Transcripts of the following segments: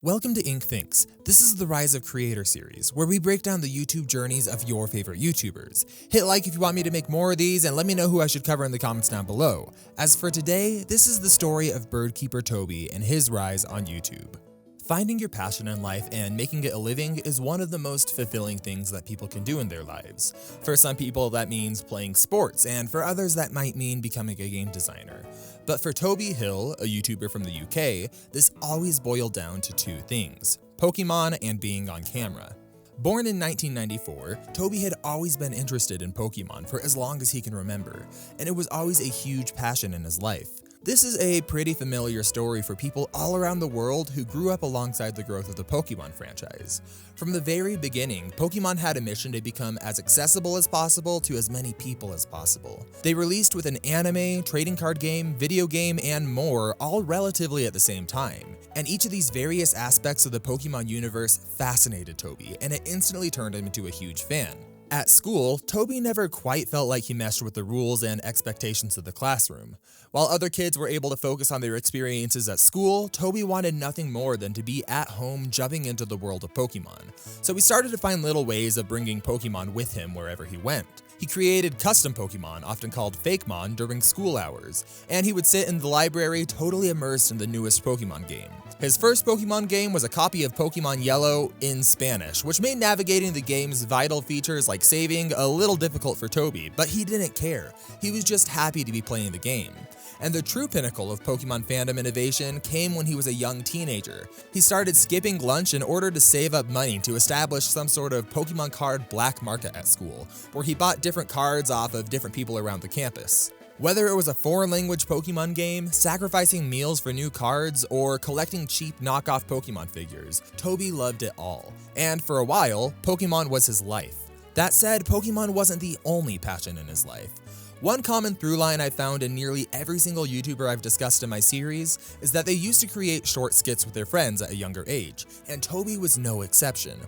Welcome to InkThinks. This is the Rise of Creator series, where we break down the YouTube journeys of your favorite YouTubers. Hit like if you want me to make more of these, and let me know who I should cover in the comments down below. As for today, this is the story of birdkeeper Toby and his rise on YouTube. Finding your passion in life and making it a living is one of the most fulfilling things that people can do in their lives. For some people, that means playing sports, and for others, that might mean becoming a game designer. But for Toby Hill, a YouTuber from the UK, this always boiled down to two things: Pokemon and being on camera. Born in 1994, Toby had always been interested in Pokemon for as long as he can remember, and it was always a huge passion in his life. This is a pretty familiar story for people all around the world who grew up alongside the growth of the Pokemon franchise. From the very beginning, Pokemon had a mission to become as accessible as possible to as many people as possible. They released with an anime, trading card game, video game, and more, all relatively at the same time. And each of these various aspects of the Pokemon universe fascinated Toby, and it instantly turned him into a huge fan. At school, Toby never quite felt like he meshed with the rules and expectations of the classroom. While other kids were able to focus on their experiences at school, Toby wanted nothing more than to be at home jumping into the world of Pokemon. So he started to find little ways of bringing Pokemon with him wherever he went. He created custom Pokemon, often called Fakemon, during school hours, and he would sit in the library totally immersed in the newest Pokemon game. His first Pokemon game was a copy of Pokemon Yellow in Spanish, which made navigating the game's vital features like saving a little difficult for Toby, but he didn't care. He was just happy to be playing the game. And the true pinnacle of Pokemon fandom innovation came when he was a young teenager. He started skipping lunch in order to save up money to establish some sort of Pokemon card black market at school, where he bought different cards off of different people around the campus. Whether it was a foreign language Pokemon game, sacrificing meals for new cards, or collecting cheap knockoff Pokemon figures, Toby loved it all. And for a while, Pokemon was his life. That said, Pokemon wasn't the only passion in his life. One common through line I've found in nearly every single YouTuber I've discussed in my series is that they used to create short skits with their friends at a younger age, and Toby was no exception.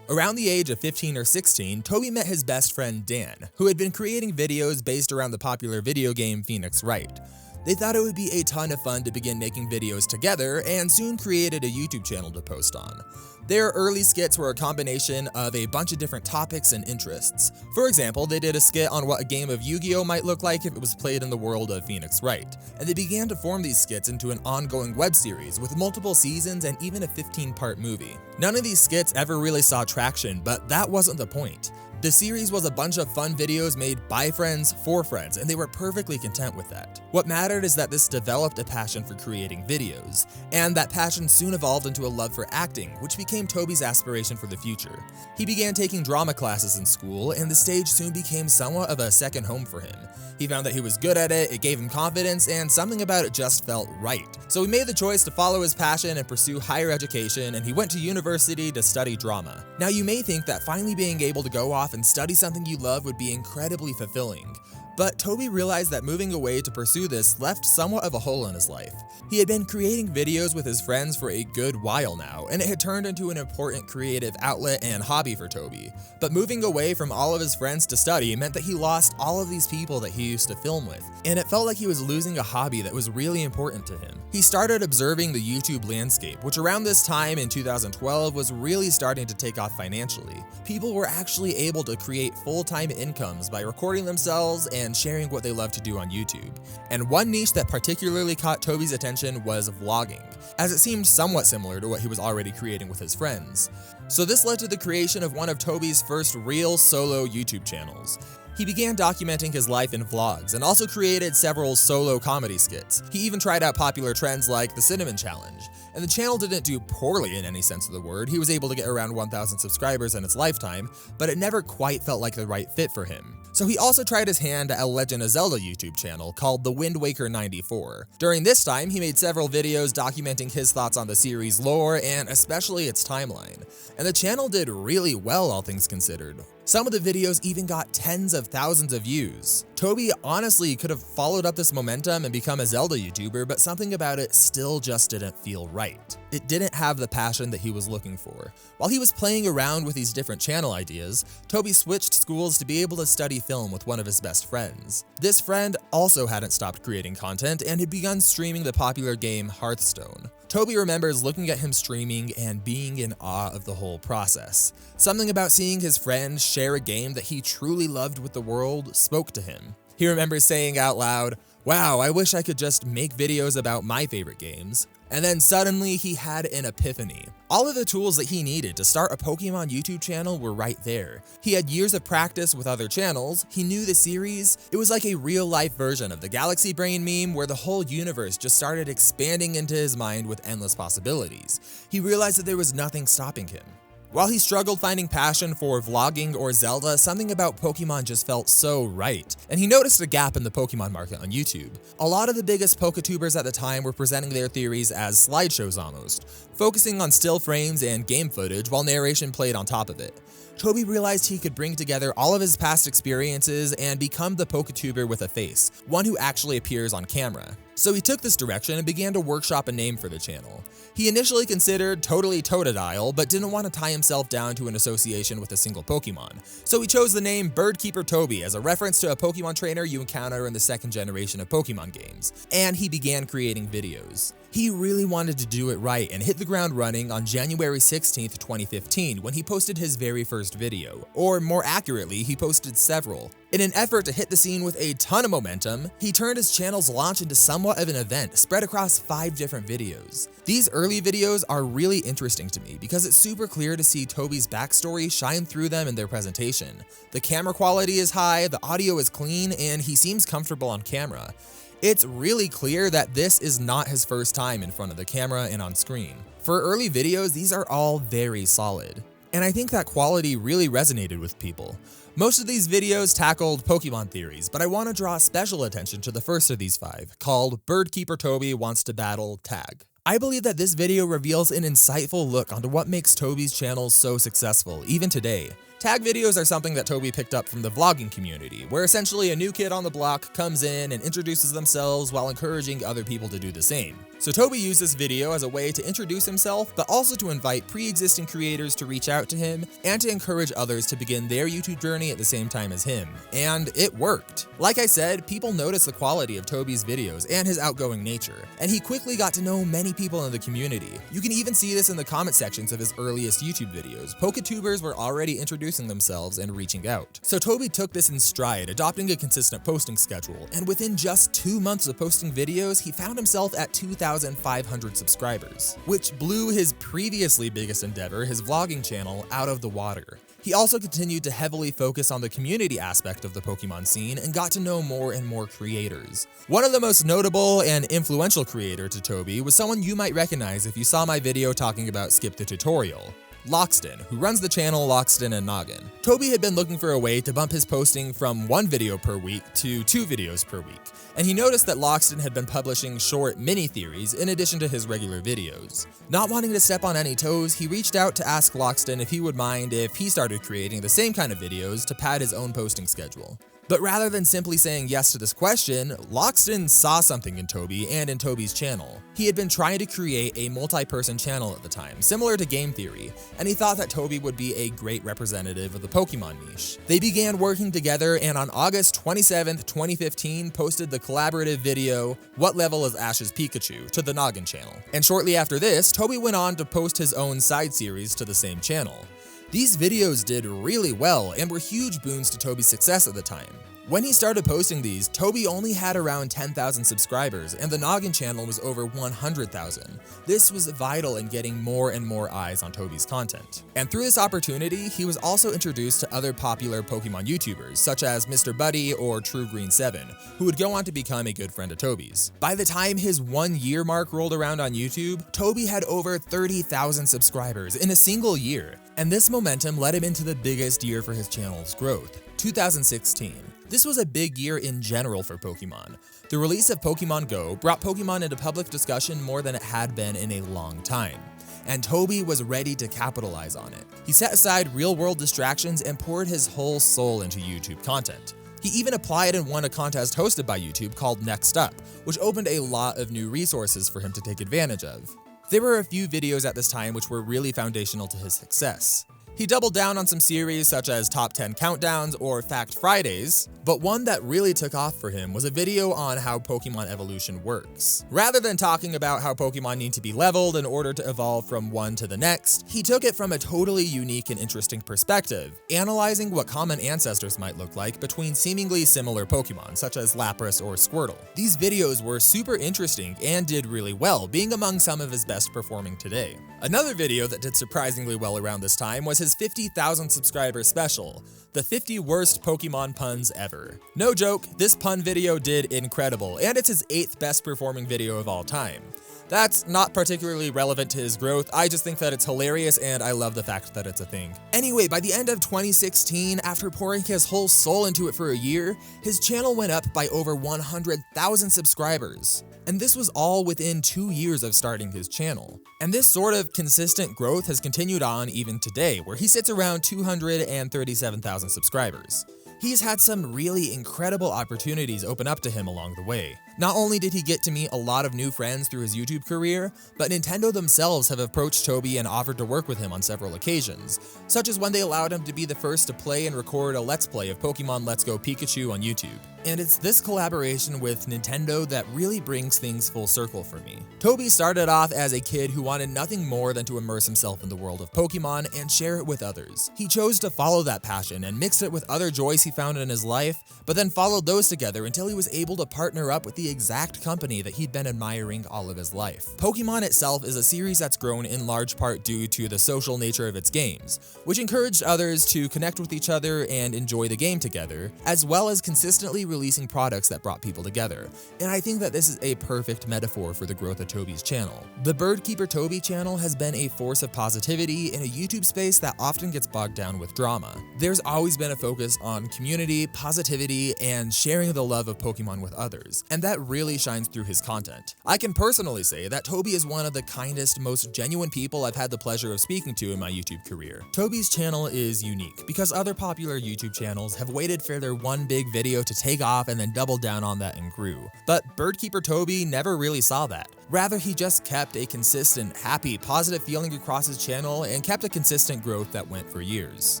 Around the age of 15 or 16, Toby met his best friend Dan, who had been creating videos based around the popular video game Phoenix Wright. They thought it would be a ton of fun to begin making videos together, and soon created a YouTube channel to post on. Their early skits were a combination of a bunch of different topics and interests. For example, they did a skit on what a game of Yu-Gi-Oh might look like if it was played in the world of Phoenix Wright, and they began to form these skits into an ongoing web series with multiple seasons and even a 15-part movie. None of these skits ever really saw traction, but that wasn't the point. The series was a bunch of fun videos made by friends for friends, and they were perfectly content with that. What mattered is that this developed a passion for creating videos, and that passion soon evolved into a love for acting, which became Toby's aspiration for the future. He began taking drama classes in school, and the stage soon became somewhat of a second home for him. He found that he was good at it, it gave him confidence, and something about it just felt right. So he made the choice to follow his passion and pursue higher education, and he went to university to study drama. Now you may think that finally being able to go off and study something you love would be incredibly fulfilling. But Toby realized that moving away to pursue this left somewhat of a hole in his life. He had been creating videos with his friends for a good while now, and it had turned into an important creative outlet and hobby for Toby. But moving away from all of his friends to study meant that he lost all of these people that he used to film with, and it felt like he was losing a hobby that was really important to him. He started observing the YouTube landscape, which around this time in 2012 was really starting to take off financially. People were actually able to create full-time incomes by recording themselves and sharing what they love to do on YouTube. And one niche that particularly caught Toby's attention was vlogging, as it seemed somewhat similar to what he was already creating with his friends. So this led to the creation of one of Toby's first real solo YouTube channels. He began documenting his life in vlogs and also created several solo comedy skits. He even tried out popular trends like the Cinnamon Challenge. And the channel didn't do poorly in any sense of the word. He was able to get around 1,000 subscribers in its lifetime, but it never quite felt like the right fit for him. So he also tried his hand at a Legend of Zelda YouTube channel called The Wind Waker 94. During this time, he made several videos documenting his thoughts on the series' lore and especially its timeline. And the channel did really well, all things considered. Some of the videos even got tens of thousands of views. Toby honestly could have followed up this momentum and become a Zelda YouTuber, but something about it still just didn't feel right. It didn't have the passion that he was looking for. While he was playing around with these different channel ideas, Toby switched schools to be able to study film with one of his best friends. This friend also hadn't stopped creating content and had begun streaming the popular game Hearthstone. Toby remembers looking at him streaming and being in awe of the whole process. Something about seeing his friend share a game that he truly loved with the world spoke to him. He remembers saying out loud, "Wow, I wish I could just make videos about my favorite games." And then suddenly he had an epiphany. All of the tools that he needed to start a Pokemon YouTube channel were right there. He had years of practice with other channels, he knew the series. It was like a real-life version of the Galaxy Brain meme where the whole universe just started expanding into his mind with endless possibilities. He realized that there was nothing stopping him. While he struggled finding passion for vlogging or Zelda, something about Pokemon just felt so right, and he noticed a gap in the Pokemon market on YouTube. A lot of the biggest Poketubers at the time were presenting their theories as slideshows almost, focusing on still frames and game footage while narration played on top of it. Toby realized he could bring together all of his past experiences and become the Poketuber with a face, one who actually appears on camera. So he took this direction and began to workshop a name for the channel. He initially considered Totally Totodile, but didn't want to tie himself down to an association with a single Pokemon. So he chose the name Birdkeeper Toby as a reference to a Pokemon trainer you encounter in the second generation of Pokemon games, and he began creating videos. He really wanted to do it right and hit the ground running on January 16th, 2015 when he posted his very first video, or more accurately, he posted several. In an effort to hit the scene with a ton of momentum, he turned his channel's launch into somewhat of an event spread across 5 different videos. These early videos are really interesting to me because it's super clear to see Toby's backstory shine through them in their presentation. The camera quality is high, the audio is clean, and he seems comfortable on camera. It's really clear that this is not his first time in front of the camera and on screen. For early videos, these are all very solid. And I think that quality really resonated with people. Most of these videos tackled Pokemon theories, but I want to draw special attention to the first of these 5, called Birdkeeper Toby Wants to Battle Tag. I believe that this video reveals an insightful look onto what makes Toby's channel so successful, even today. Tag videos are something that Toby picked up from the vlogging community, where essentially a new kid on the block comes in and introduces themselves while encouraging other people to do the same. So Toby used this video as a way to introduce himself, but also to invite pre-existing creators to reach out to him and to encourage others to begin their YouTube journey at the same time as him. And it worked. Like I said, people noticed the quality of Toby's videos and his outgoing nature, and he quickly got to know many people in the community. You can even see this in the comment sections of his earliest YouTube videos. Poketubers were already introducing themselves and reaching out. So Toby took this in stride, adopting a consistent posting schedule, and within just 2 months of posting videos, he found himself at 2,500 subscribers, which blew his previously biggest endeavor, his vlogging channel, out of the water. He also continued to heavily focus on the community aspect of the Pokemon scene and got to know more and more creators. One of the most notable and influential creator to Toby was someone you might recognize if you saw my video talking about Skip the Tutorial. Loxton, who runs the channel Loxton and Noggin. Toby had been looking for a way to bump his posting from 1 video per week to 2 videos per week, and he noticed that Loxton had been publishing short mini-theories in addition to his regular videos. Not wanting to step on any toes, he reached out to ask Loxton if he would mind if he started creating the same kind of videos to pad his own posting schedule. But rather than simply saying yes to this question, Loxton saw something in Toby and in Toby's channel. He had been trying to create a multi-person channel at the time, similar to game theory, and he thought that Toby would be a great representative of the Pokemon niche. They began working together and on August 27th, 2015 posted the collaborative video, What Level is Ash's Pikachu, to the Noggin channel. And shortly after this, Toby went on to post his own side series to the same channel. These videos did really well and were huge boons to Toby's success at the time. When he started posting these, Toby only had around 10,000 subscribers and the Noggin channel was over 100,000. This was vital in getting more and more eyes on Toby's content. And through this opportunity, he was also introduced to other popular Pokemon YouTubers, such as Mr. Buddy or TrueGreen7, who would go on to become a good friend of Toby's. By the time his 1-year mark rolled around on YouTube, Toby had over 30,000 subscribers in a single year, and this momentum led him into the biggest year for his channel's growth, 2016. This was a big year in general for Pokemon. The release of Pokemon Go brought Pokemon into public discussion more than it had been in a long time, and Toby was ready to capitalize on it. He set aside real-world distractions and poured his whole soul into YouTube content. He even applied and won a contest hosted by YouTube called Next Up, which opened a lot of new resources for him to take advantage of. There were a few videos at this time which were really foundational to his success. He doubled down on some series such as Top 10 Countdowns or Fact Fridays, but one that really took off for him was a video on how Pokemon evolution works. Rather than talking about how Pokemon need to be leveled in order to evolve from one to the next, he took it from a totally unique and interesting perspective, analyzing what common ancestors might look like between seemingly similar Pokemon, such as Lapras or Squirtle. These videos were super interesting and did really well, being among some of his best performing today. Another video that did surprisingly well around this time was his 50,000 subscriber special, the 50 worst Pokemon puns ever. No joke, this pun video did incredible, and it's his 8th best performing video of all time. That's not particularly relevant to his growth, I just think that it's hilarious and I love the fact that it's a thing. Anyway, by the end of 2016, after pouring his whole soul into it for a year, his channel went up by over 100,000 subscribers. And this was all within 2 years of starting his channel. And this sort of consistent growth has continued on even today, where he sits around 237,000 subscribers. He's had some really incredible opportunities open up to him along the way. Not only did he get to meet a lot of new friends through his YouTube career, but Nintendo themselves have approached Toby and offered to work with him on several occasions, such as when they allowed him to be the first to play and record a Let's Play of Pokemon Let's Go Pikachu on YouTube. And it's this collaboration with Nintendo that really brings things full circle for me. Toby started off as a kid who wanted nothing more than to immerse himself in the world of Pokemon and share it with others. He chose to follow that passion and mix it with other joys he found in his life, but then followed those together until he was able to partner up with the exact company that he'd been admiring all of his life. Pokemon itself is a series that's grown in large part due to the social nature of its games, which encouraged others to connect with each other and enjoy the game together, as well as consistently releasing products that brought people together. And I think that this is a perfect metaphor for the growth of Toby's channel. The Birdkeeper Toby channel has been a force of positivity in a YouTube space that often gets bogged down with drama. There's always been a focus on community, positivity, and sharing the love of Pokemon with others, and that really shines through his content. I can personally say that Toby is one of the kindest, most genuine people I've had the pleasure of speaking to in my YouTube career. Toby's channel is unique because other popular YouTube channels have waited for their one big video to take off and then doubled down on that and grew. But Birdkeeper Toby never really saw that. Rather, he just kept a consistent, happy, positive feeling across his channel and kept a consistent growth that went for years.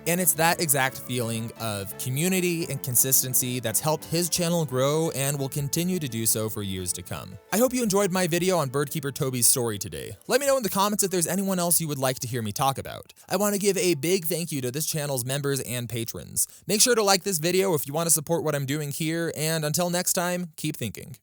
And it's that exact feeling of community and consistency that's helped his channel grow and will continue to do so for years to come. I hope you enjoyed my video on Birdkeeper Toby's story today. Let me know in the comments if there's anyone else you would like to hear me talk about. I want to give a big thank you to this channel's members and patrons. Make sure to like this video if you want to support what I'm doing here, and until next time, keep thinking.